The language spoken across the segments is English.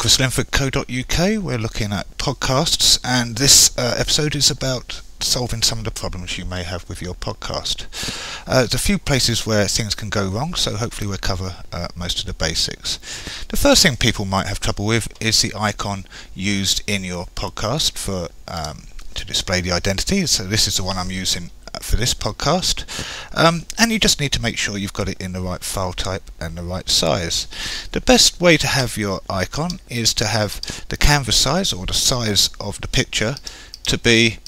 chrislinford.co.uk. We're looking at podcasts, and this episode is about solving some of the problems you may have with your podcast. There's a few places where things can go wrong, so hopefully we'll cover most of the basics. The first thing people might have trouble with is the icon used in your podcast for to display the identity. So this is the one I'm using for this podcast, and you just need to make sure you've got it in the right file type and the right size. The best way to have your icon is to have the canvas size, or the size of the picture, to be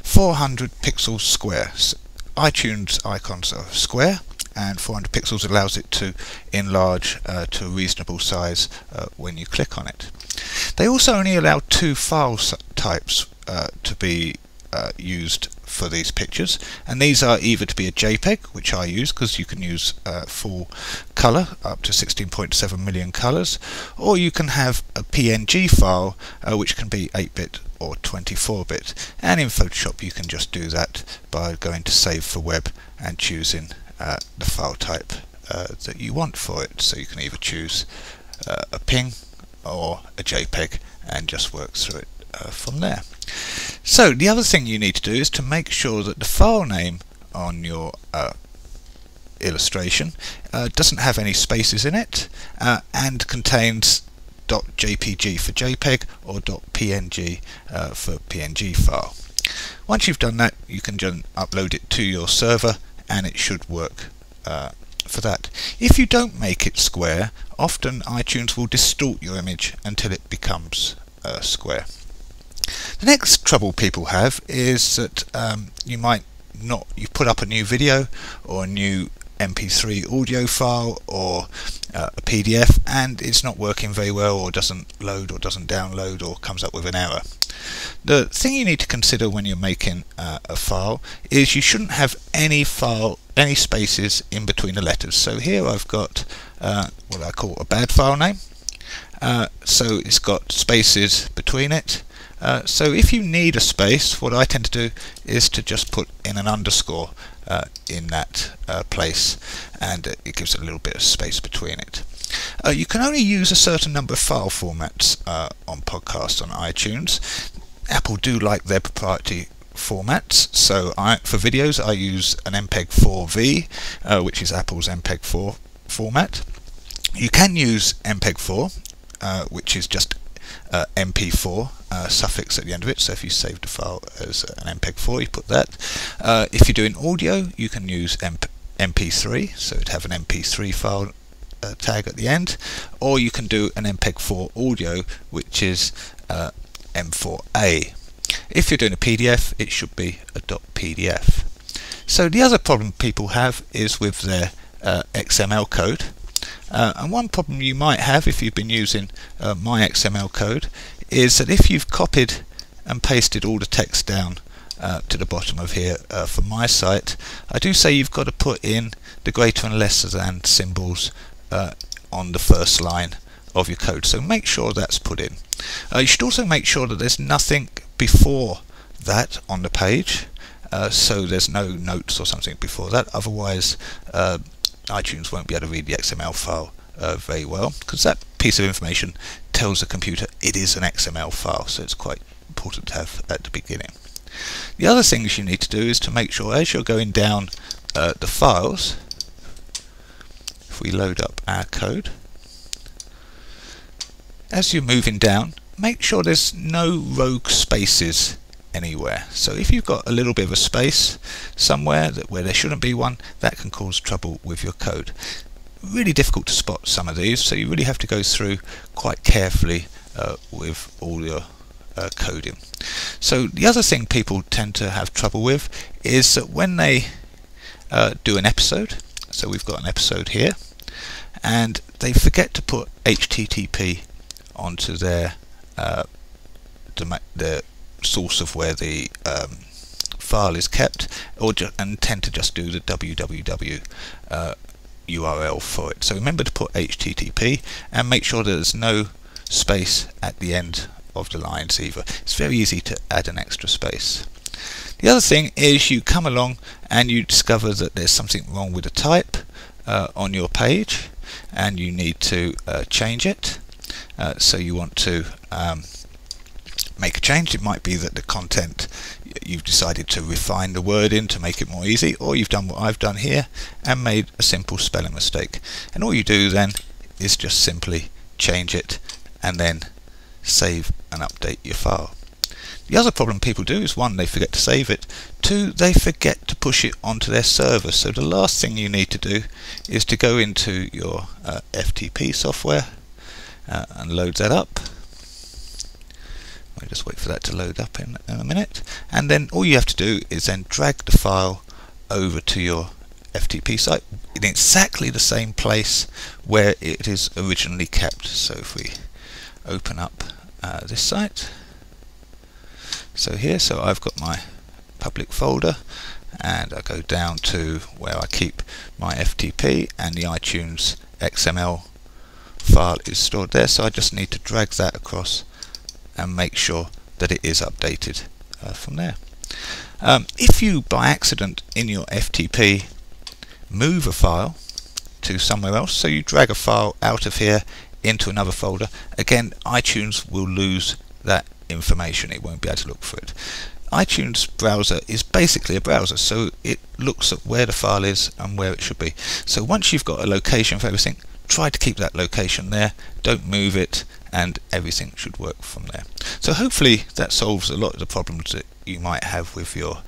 400 pixels square. So iTunes icons are square, and 400 pixels allows it to enlarge to a reasonable size when you click on it. They also only allow two file types to be used for these pictures, and these are either to be a JPEG, which I use because you can use full color up to 16.7 million colors, or you can have a PNG file which can be 8-bit or 24-bit, and in Photoshop you can just do that by going to Save for Web and choosing the file type that you want for it. So you can either choose a PNG or a JPEG and just work through it from there. So the other thing you need to do is to make sure that the file name on your illustration doesn't have any spaces in it and contains .jpg for JPEG or .png for PNG file. Once you've done that, you can just upload it to your server and it should work for that. If you don't make it square, often iTunes will distort your image until it becomes square. The next trouble people have is that you've put up a new video or a new MP3 audio file or a PDF, and it's not working very well, or doesn't load, or doesn't download, or comes up with an error. The thing you need to consider when you're making a file is you shouldn't have any spaces in between the letters. So here I've got what I call a bad file name, so it's got spaces between it. So if you need a space, what I tend to do is to just put in an underscore in that place, and it gives a little bit of space between it. You can only use a certain number of file formats on podcasts on iTunes. Apple do like their proprietary formats, so for videos I use an MPEG-4V, which is Apple's MPEG-4 format. You can use MPEG-4, which is just MP4 suffix at the end of it, so if you save the file as an MPEG-4 you put that. If you're doing audio, you can use MP3, so it'd have an MP3 file tag at the end, or you can do an MPEG-4 audio, which is M4A. If you're doing a PDF, it should be a .pdf. So the other problem people have is with their XML code. And one problem you might have if you've been using my XML code is that if you've copied and pasted all the text down to the bottom of here for my site, I do say you've got to put in the greater and lesser than symbols on the first line of your code. So make sure that's put in. You should also make sure that there's nothing before that on the page, so there's no notes or something before that, otherwise iTunes won't be able to read the XML file very well, because that piece of information tells the computer it is an XML file, so it's quite important to have at the beginning. The other things you need to do is to make sure as you're going down the files, if we load up our code, as you're moving down, make sure there's no rogue spaces anywhere. So if you've got a little bit of a space somewhere where there shouldn't be one, that can cause trouble with your code. Really difficult to spot some of these, so you really have to go through quite carefully with all your coding. So the other thing people tend to have trouble with is that when they do an episode, so we've got an episode here, and they forget to put HTTP onto their the source of where the file is kept, and tend to just do the www URL for it. So remember to put HTTP and make sure that there's no space at the end of the lines either. It's very easy to add an extra space. The other thing is you come along and you discover that there's something wrong with the type on your page, and you need to change it. So you want to make a change. It might be that the content, you've decided to refine the wording to make it more easy, or you've done what I've done here and made a simple spelling mistake. And all you do then is just simply change it and then save and update your file. The other problem people do is, one, they forget to save it, two, they forget to push it onto their server. So the last thing you need to do is to go into your FTP software and load that up. I'll just wait for that to load up in a minute, and then all you have to do is then drag the file over to your FTP site in exactly the same place where it is originally kept. So if we open up this site, so here, so I've got my public folder, and I go down to where I keep my FTP, and the iTunes XML file is stored there. So I just need to drag that across and make sure that it is updated from there. If you by accident in your FTP move a file to somewhere else, so you drag a file out of here into another folder, again iTunes will lose that information. It won't be able to look for it. iTunes browser is basically a browser, so it looks at where the file is and where it should be. So once you've got a location for everything, try to keep that location there, don't move it, and everything should work from there. So hopefully that solves a lot of the problems that you might have with your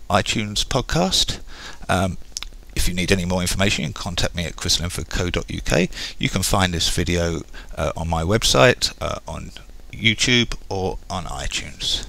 iTunes podcast. If you need any more information, you can contact me at chrislinford.co.uk. You can find this video on my website, on YouTube, or on iTunes.